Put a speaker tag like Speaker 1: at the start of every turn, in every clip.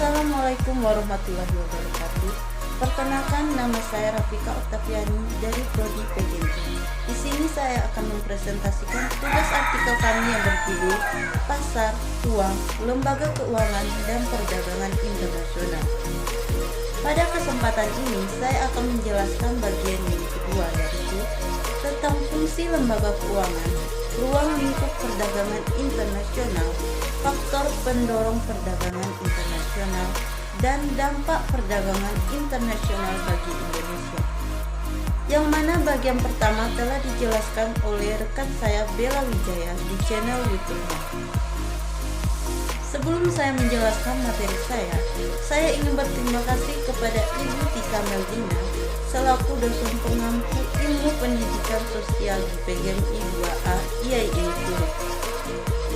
Speaker 1: Assalamualaikum warahmatullahi wabarakatuh. Perkenalkan, nama saya Rafika Oktaviani dari Prodi PGMI. Di sini saya akan mempresentasikan tugas artikel kami yang berjudul Pasar, Uang, Lembaga Keuangan, dan Perdagangan Internasional. Pada kesempatan ini, saya akan menjelaskan bagian yang kedua, yaitu tentang fungsi lembaga keuangan, ruang lingkup perdagangan internasional, faktor pendorong perdagangan internasional, dan dampak perdagangan internasional bagi Indonesia. Yang mana bagian pertama telah dijelaskan oleh rekan saya Bella Wijaya di channel YouTube-nya. Sebelum saya menjelaskan materi saya ingin berterima kasih kepada Ibu Tika Meldina selaku dosen pengampu ilmu pendidikan sosial di PGMI 2A IAIN Curug.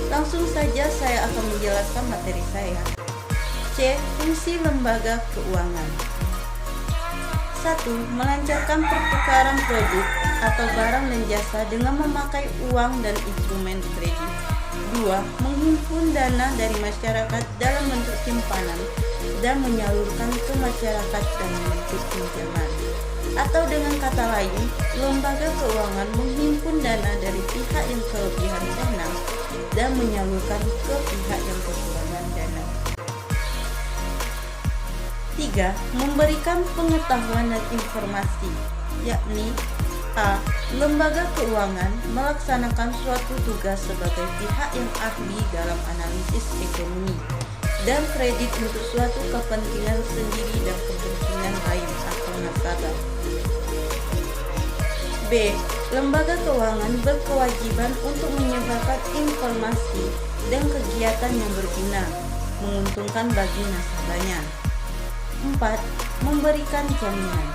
Speaker 1: Langsung saja saya akan menjelaskan materi saya. C. Fungsi lembaga keuangan. 1. Melancarkan pertukaran produk atau barang dan jasa dengan memakai uang dan instrumen kredit. 2. Menghimpun dana dari masyarakat dalam bentuk simpanan dan menyalurkan ke masyarakat dalam bentuk pinjaman. Atau dengan kata lain, lembaga keuangan menghimpun dana dari pihak yang kelebihan dana dan menyalurkan ke pihak yang kekurangan dana. 3. Memberikan pengetahuan dan informasi, yakni A. Lembaga keuangan melaksanakan suatu tugas sebagai pihak yang ahli dalam analisis ekonomi dan kredit untuk suatu kepentingan sendiri dan kepentingan lain atau nasabah. B. Lembaga keuangan berkewajiban untuk menyebarkan informasi dan kegiatan yang berguna, menguntungkan bagi nasabahnya. 4. Memberikan jaminan.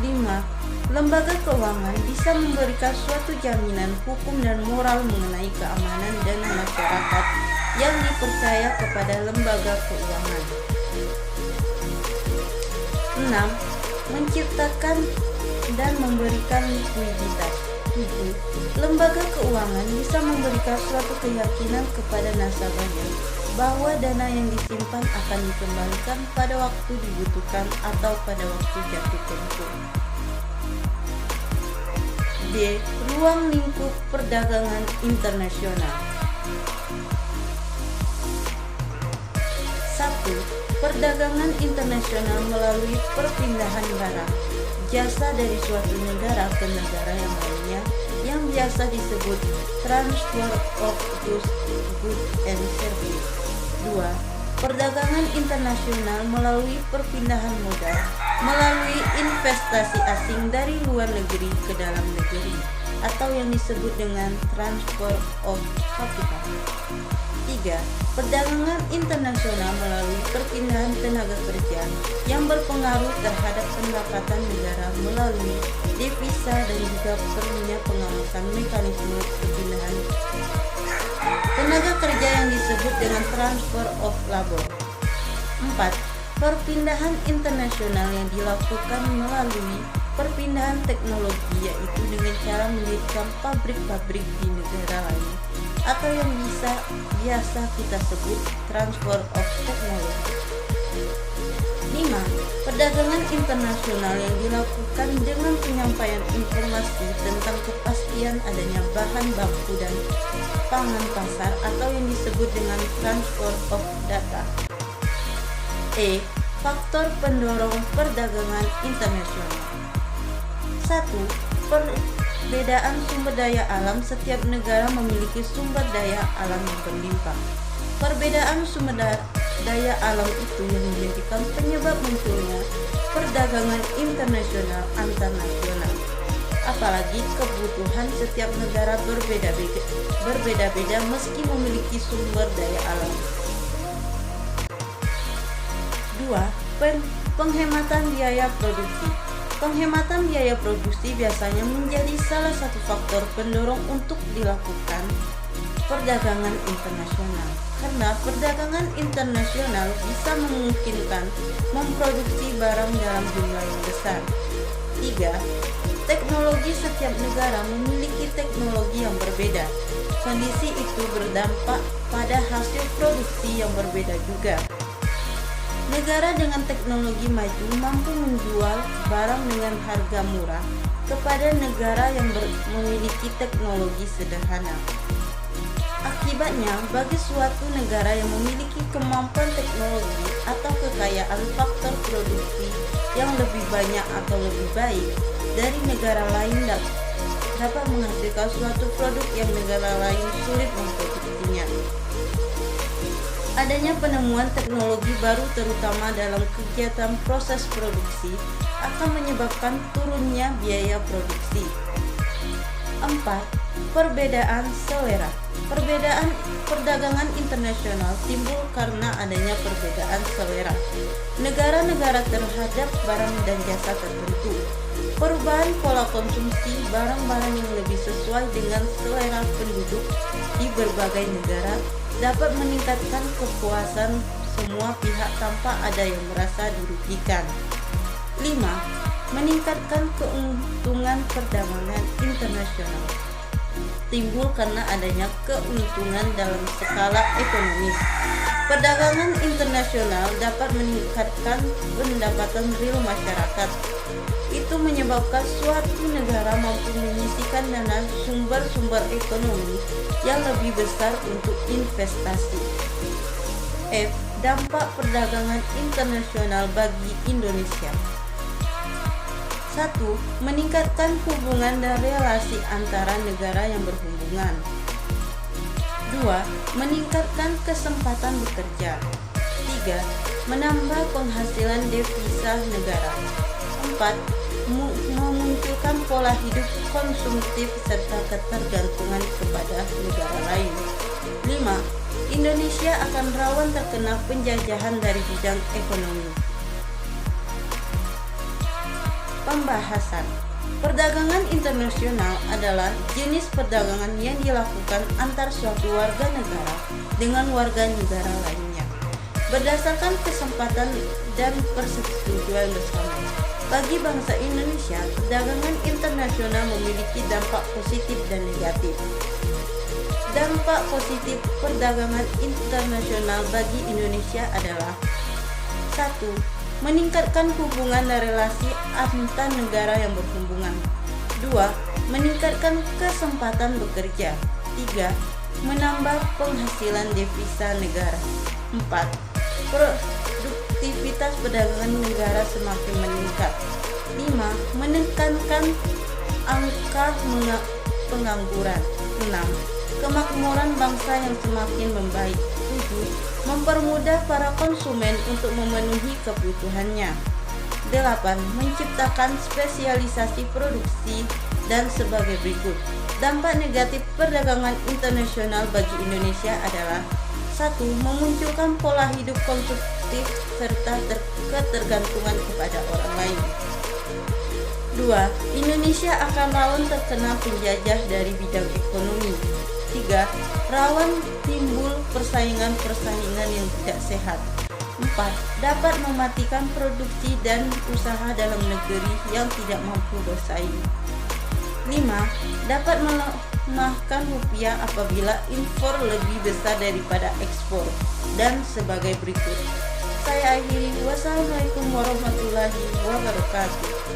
Speaker 1: 5. Lembaga keuangan bisa memberikan suatu jaminan hukum dan moral mengenai keamanan dana masyarakat yang dipercaya kepada lembaga keuangan. 6. Menciptakan dan memberikan likuiditas. 7. Lembaga keuangan bisa memberikan suatu keyakinan kepada nasabahnya bahwa dana yang disimpan akan dikembalikan pada waktu dibutuhkan atau pada waktu jatuh tempo. D. Ruang lingkup perdagangan internasional. 1. Perdagangan internasional melalui perpindahan barang, jasa dari suatu negara ke negara yang lainnya yang biasa disebut transfer of goods and service. 2. Perdagangan internasional melalui perpindahan modal, melalui investasi asing dari luar negeri ke dalam negeri atau yang disebut dengan transfer of capital. 3. Perdagangan internasional melalui perpindahan tenaga kerja yang berpengaruh terhadap pendapatan negara melalui devisa dan juga perlunya pengawasan mekanisme perpindahan tenaga kerja yang disebut dengan transfer of labor. 4. Perpindahan internasional yang dilakukan melalui perpindahan teknologi, yaitu dengan cara mendirikan pabrik-pabrik di negara lain atau yang biasa kita sebut transfer of technology. 5. Perdagangan internasional yang dilakukan dengan penyampaian informasi tentang kepastian adanya bahan baku dan pangan pasar atau yang disebut dengan transfer of data. E. Faktor pendorong perdagangan internasional. 1. Perbedaan sumber daya alam. Setiap negara memiliki sumber daya alam yang berlimpah. Perbedaan sumber daya alam itu yang menjadikan penyebab munculnya perdagangan internasional antar nasional. Apalagi kebutuhan setiap negara berbeda-beda meski memiliki sumber daya alam. 2. Penghematan biaya produksi. Penghematan biaya produksi biasanya menjadi salah satu faktor pendorong untuk dilakukan perdagangan internasional, karena perdagangan internasional bisa memungkinkan memproduksi barang dalam jumlah yang besar. 3. Teknologi. Setiap negara memiliki teknologi yang berbeda. Kondisi itu berdampak pada hasil produksi yang berbeda juga. Negara dengan teknologi maju mampu menjual barang dengan harga murah kepada negara yang memiliki teknologi sederhana. Akibatnya, bagi suatu negara yang memiliki kemampuan teknologi atau kekayaan faktor produksi yang lebih banyak atau lebih baik dari negara lain dapat menghasilkan suatu produk yang negara lain sulit memproduksinya. Adanya penemuan teknologi baru terutama dalam kegiatan proses produksi akan menyebabkan turunnya biaya produksi. 4. Perbedaan selera. Perbedaan perdagangan internasional timbul karena adanya perbedaan selera negara-negara terhadap barang dan jasa tertentu. Perubahan pola konsumsi barang-barang yang lebih sesuai dengan selera penduduk di berbagai negara dapat meningkatkan kepuasan semua pihak tanpa ada yang merasa dirugikan. 5. Meningkatkan keuntungan perdagangan internasional timbul karena adanya keuntungan dalam skala ekonomis. Perdagangan internasional dapat meningkatkan pendapatan real masyarakat. Itu menyebabkan suatu negara mampu menyisihkan dana sumber-sumber ekonomi yang lebih besar untuk investasi. F. Dampak perdagangan internasional bagi Indonesia. 1. Meningkatkan hubungan dan relasi antara negara yang berhubungan. 2. Meningkatkan kesempatan bekerja. 3. Menambah penghasilan devisa negara. 4. Memunculkan pola hidup konsumtif serta ketergantungan kepada negara lain. 5. Indonesia akan rawan terkena penjajahan dari bidang ekonomi. Pembahasan. Perdagangan internasional adalah jenis perdagangan yang dilakukan antar suatu warga negara dengan warga negara lainnya berdasarkan kesempatan dan persetujuan bersama. Bagi bangsa Indonesia, perdagangan internasional memiliki dampak positif dan negatif. Dampak positif perdagangan internasional bagi Indonesia adalah: 1. Meningkatkan hubungan dan relasi antar negara yang berhubungan. 2. Meningkatkan kesempatan bekerja. 3. Menambah penghasilan devisa negara. 4. Produktivitas perdagangan negara semakin meningkat. 5. Menekankan angka pengangguran. 6. Kemakmuran bangsa yang semakin membaik. 7. Mempermudah para konsumen untuk memenuhi kebutuhannya. 8. Menciptakan spesialisasi produksi dan sebagai berikut. Dampak negatif perdagangan internasional bagi Indonesia adalah: 1. Memunculkan pola hidup konsumtif serta ketergantungan kepada orang lain. 2. Indonesia akan rawan terkena penjajah dari bidang ekonomi. 3. Rawan timbul persaingan yang tidak sehat. 4. Dapat mematikan produksi dan usaha dalam negeri yang tidak mampu bersaing. 5. Dapat melemahkan rupiah apabila impor lebih besar daripada ekspor. Dan sebagai berikut. Saya akhiri. Wassalamualaikum warahmatullahi wabarakatuh.